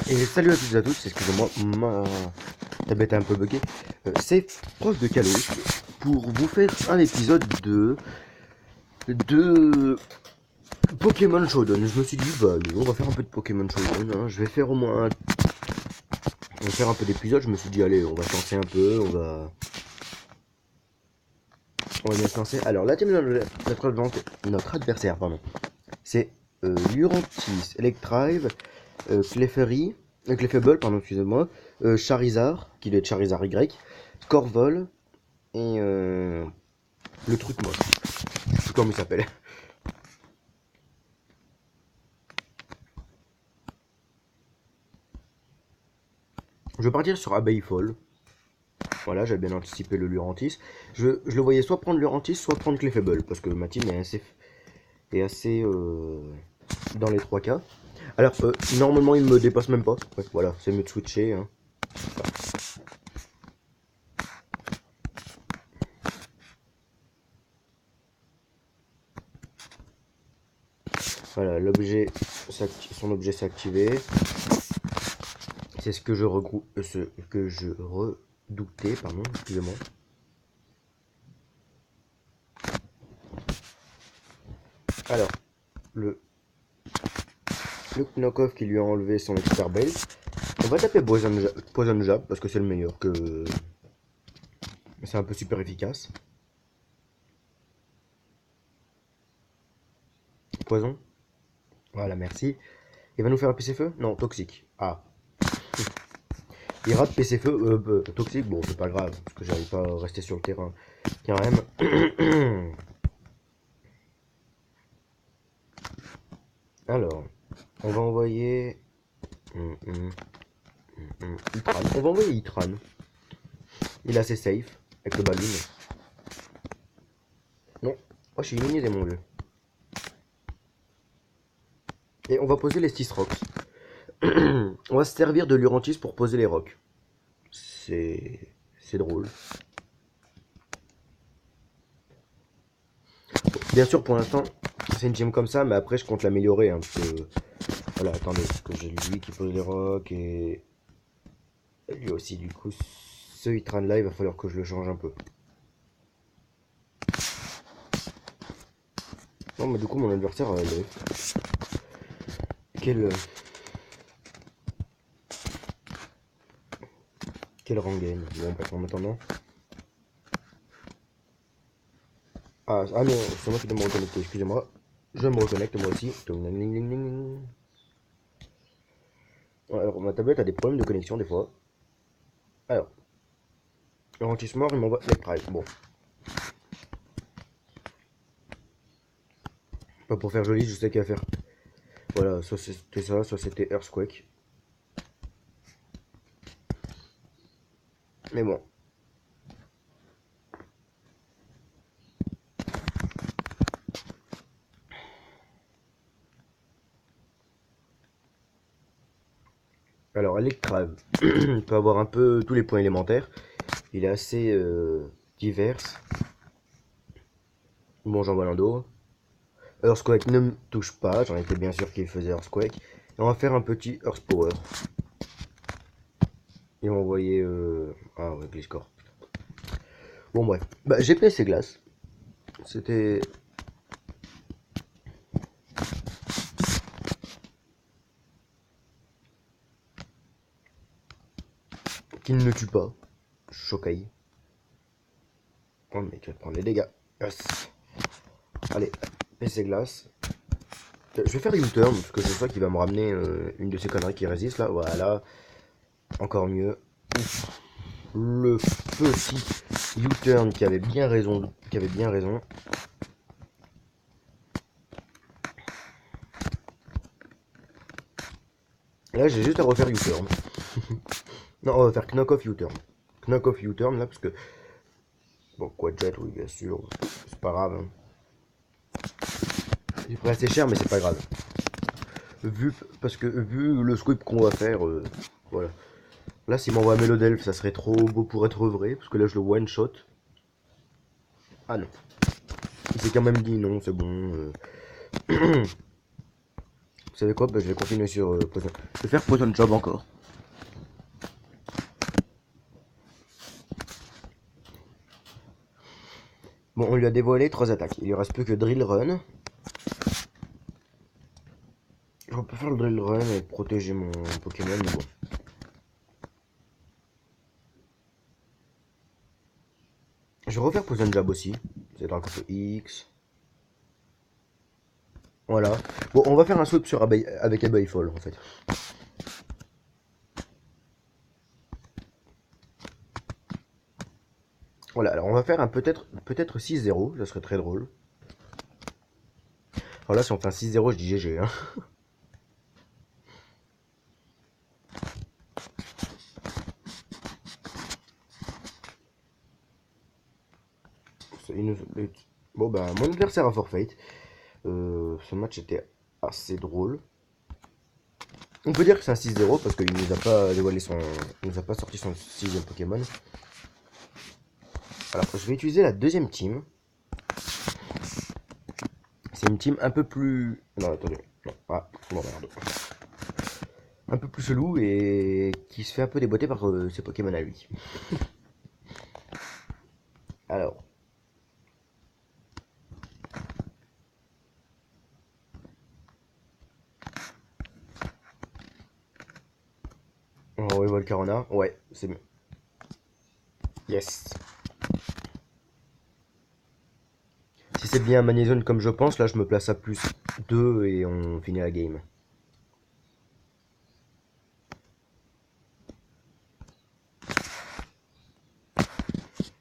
Et salut à toutes et à tous, excusez-moi, ma tablette est un peu buggée. C'est Prof de Kalos pour vous faire un épisode de Pokémon Showdown. Je me suis dit, bah on va faire un peu de Pokémon Showdown, hein. Je vais faire au moins on va faire un peu d'épisodes. Je me suis dit, allez, on va se lancer un peu, on va bien se lancer. Alors, la team de notre adversaire, pardon, c'est Lurantis, Electrive, Clefairy, Clefable, pardon, excusez-moi, Charizard, qui doit être Charizard Y, Scorvol, et le truc moche. Je sais comment il s'appelle. Je vais partir sur Abeilefall. Voilà, j'avais bien anticipé le Lurantis. Je le voyais soit prendre Lurantis, soit prendre Clefable, parce que ma team est assez dans les 3 cas. Alors, normalement, il me dépasse même pas. Ouais, voilà, c'est mieux de switcher. Hein. Voilà, son objet s'est activé. C'est ce que je redoutais, pardon, excusez-moi. Alors, le Knockoff qui lui a enlevé son expert belt. On va taper Poison Jab parce que c'est le meilleur, que c'est un peu super efficace. Poison. Voilà, merci. Il va nous faire un PC-feu? Non, toxique. Ah. Il rate PC-feu, toxique, bon, c'est pas grave, parce que j'arrive pas à rester sur le terrain. Carrément. Alors, on va envoyer... Itran. On va envoyer Itran. Il est assez safe, avec le ballon. Non. Oh, je suis immunisé, mon vieux. Et on va poser les 6 rocks. On va se servir de Lurantis pour poser les rocks. C'est drôle. Bien sûr, pour l'instant, c'est une gym comme ça, mais après, je compte l'améliorer. Hein, parce que... Voilà, attendez, parce que j'ai lui qui pose les rocks et... lui aussi, du coup, ce Itran là, il va falloir que je le change un peu. Non, mais du coup, mon adversaire, quel rengaine. Bon, pas en attendant. Ah non, c'est moi qui dois me reconnecter, excusez-moi. Je me reconnecte moi aussi. Alors, ma tablette a des problèmes de connexion des fois. Alors, Lurantis mort, il m'envoie Electrive. Bon. Pas pour faire joli, je sais qu'il va faire. Voilà, soit c'était ça, soit c'était Earthquake. Mais bon. Alors, Electrave peut avoir un peu tous les points élémentaires. Il est assez divers. Bon, j'envoie l'endo. Earthquake ne me touche pas, j'en étais bien sûr qu'il faisait Earthquake. Et on va faire un petit Earth Power. Et on va envoyer... Ah ouais, Gliscor. Bon bref, bah, j'ai PC glace. C'était... Qui ne le tue pas. Chocaille. Oh mais tu vas te prendre les dégâts. Yes. Allez, PC glace. Je vais faire U-turn parce que je sais qu'il va me ramener une de ces conneries qui résiste là. Voilà. Encore mieux. Le petit U-turn qui avait bien raison. Là j'ai juste à refaire U-turn. Non, on va faire knock-off U-turn. Knock-off U-turn là parce que... Bon, Quadjet, oui bien sûr. C'est pas grave. Hein. Il ferait assez cher mais c'est pas grave. Vu le sweep qu'on va faire, voilà. Là, s'il m'envoie un Mélodelph, ça serait trop beau pour être vrai, parce que là, je le one shot. Ah non. Il s'est quand même dit non, c'est bon. Vous savez quoi? Bah, je vais continuer sur Poison. Je vais faire Poison Job encore. Bon, on lui a dévoilé 3 attaques. Il lui reste plus que Drill Run. Je peux faire le Drill Run et protéger mon Pokémon, mais bon. Je vais refaire Poison Jab aussi. C'est un coup X. Voilà. Bon, on va faire un sweep sur avec Abeille Fall en fait. Voilà, alors on va faire un peut-être 6-0, ça serait très drôle. Alors là, si on fait un 6-0, je dis GG. Hein. Bon, bah, mon adversaire a forfait. Ce match était assez drôle. On peut dire que c'est un 6-0 parce qu'il nous a pas dévoilé son. Il nous a pas sorti son 6ème Pokémon. Alors, je vais utiliser la deuxième team. C'est une team un peu plus. Non, attendez. Non, ah, non, merde. Un peu plus chelou et qui se fait un peu déboîter par ses Pokémon à lui. Alors. On revoit Volcarona. Ouais, c'est mieux. Yes. Si c'est bien Magnézone comme je pense, là je me place à plus 2 et on finit la game.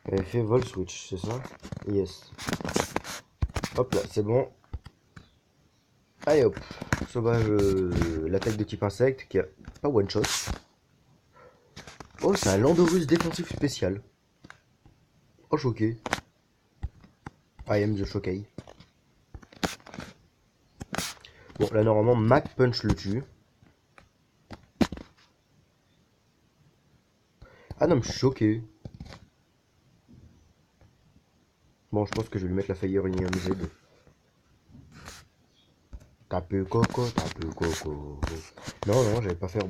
Elle fait Vol Switch, c'est ça? Yes. Hop là, c'est bon. Allez hop. Sauvage, l'attaque de type insecte qui a pas one shot. Oh, c'est un Landorus défensif spécial. Oh, choqué. I am the Shockey. Bon, là normalement, Mac Punch le tue. Ah non, mais je suis choqué. Bon, je pense que je vais lui mettre la Fire Union Z. Tape coco, tape coco. Non, non, j'allais pas faire.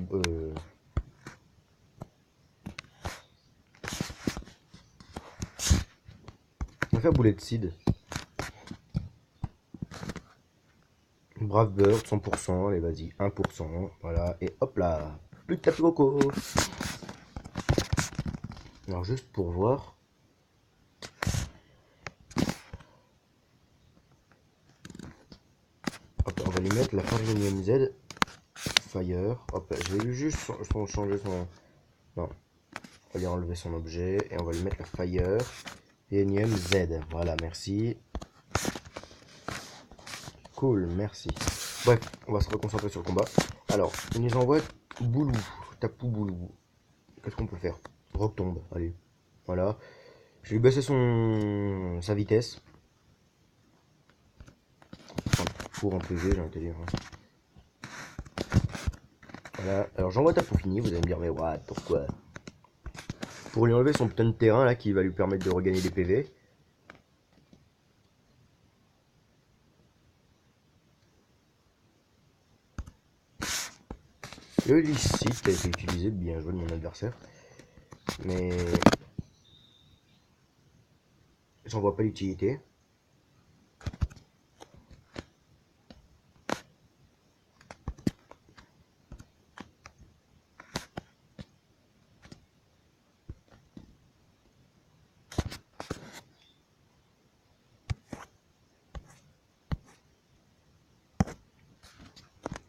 On va faire Bullet Seed. Brave Bird, 100%, allez vas-y, 1%, voilà, et hop là, plus de tape coco. Alors juste pour voir. Hop, on va lui mettre la Farinium Z. Fire. Hop, je vais lui juste changer son. Non. On va lui enlever son objet. Et on va lui mettre la Fire. Enium Z. Voilà, merci. Cool, merci. Bref, on va se reconcentrer sur le combat. Alors, il nous envoie Boulou. Tapou Boulou. Qu'est-ce qu'on peut faire? Rock tombe, allez. Voilà. Je vais lui baisser sa vitesse. Enfin, pour en privé, j'ai envie de dire. Voilà. Alors j'envoie Tapu Fini, vous allez me dire, mais what, pourquoi? Pour lui enlever son putain de terrain là qui va lui permettre de regagner des PV. Le licite a été utilisé, bien joué de mon adversaire. Mais j'en vois pas l'utilité.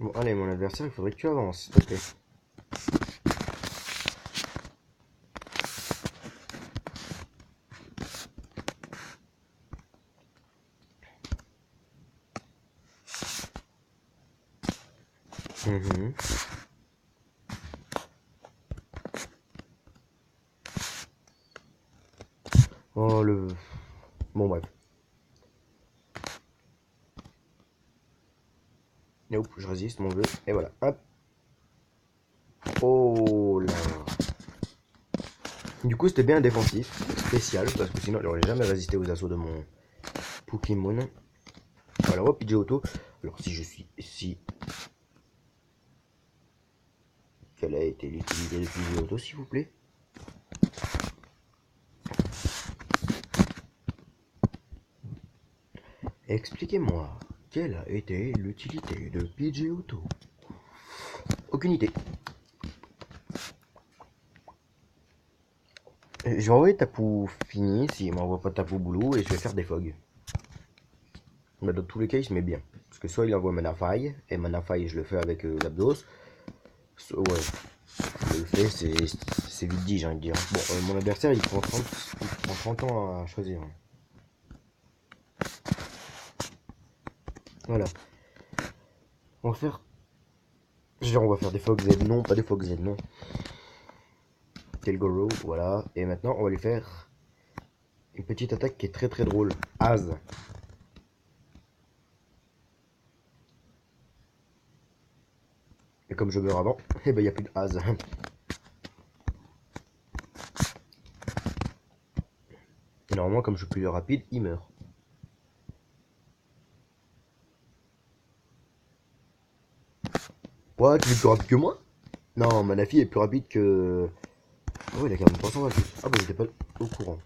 Bon, allez, mon adversaire, il faudrait que tu avances, s'il te plaît. Mmh. Oh le. Bon, bref. Nope, je résiste, mon jeu. Et voilà, hop. Oh là. Du coup, c'était bien un défensif spécial, parce que sinon, il n'aurait jamais résisté aux assauts de mon Pokémon. Voilà, hop, Pidgeotto. Alors, si je suis ici, quelle a été l'utilité de Pidgeotto, s'il vous plaît? Expliquez-moi, quelle a été l'utilité de Pidgeotto? Aucune idée. Je vais envoyer Tapu fini, s'il m'envoie pas Tapu boulot, et je vais faire des fogs. Mais dans tous les cas, il se met bien. Parce que soit il envoie Manaphy, et Manaphy, je le fais avec Lapdos. Ouais, je le fais, c'est vite dit, j'ai envie de dire. Bon, mon adversaire, il prend 30 ans à choisir. Voilà. On va faire... Genre, on va faire des Fox Z, non, pas des Fox Z, non. Telgoro, voilà. Et maintenant, on va lui faire une petite attaque qui est très très drôle. Az. Et comme je meurs avant, et ben il n'y a plus de Az. Et normalement, comme je suis plus rapide, il meurt. What, tu es plus rapide que moi? Non, Manafi est plus rapide que... Ah ouais, il a quand même 328. Ah bah j'étais pas au courant.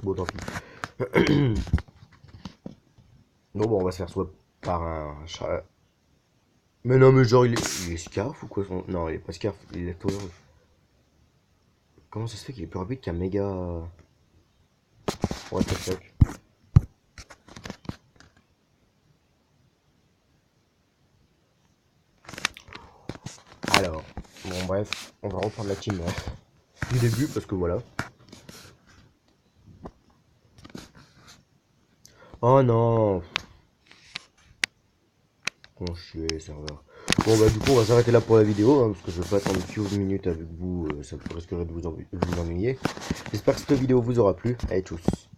Bon, tant pis. Non, bon, on va se faire soit par un chat. Mais non, mais genre, il est scarf ou quoi son... Non, il est pas scarf, il est power. Comment ça se fait qu'il est plus rapide qu'un méga... What the fuck. Alors, bon bref, on va reprendre la team du début parce que voilà. Oh non. Con chier, serveur. Bon bah du coup on va s'arrêter là pour la vidéo, hein, parce que je vais pas attendre 15 minutes avec vous, ça risquerait de vous ennuyer. J'espère que cette vidéo vous aura plu. Allez, tchuss.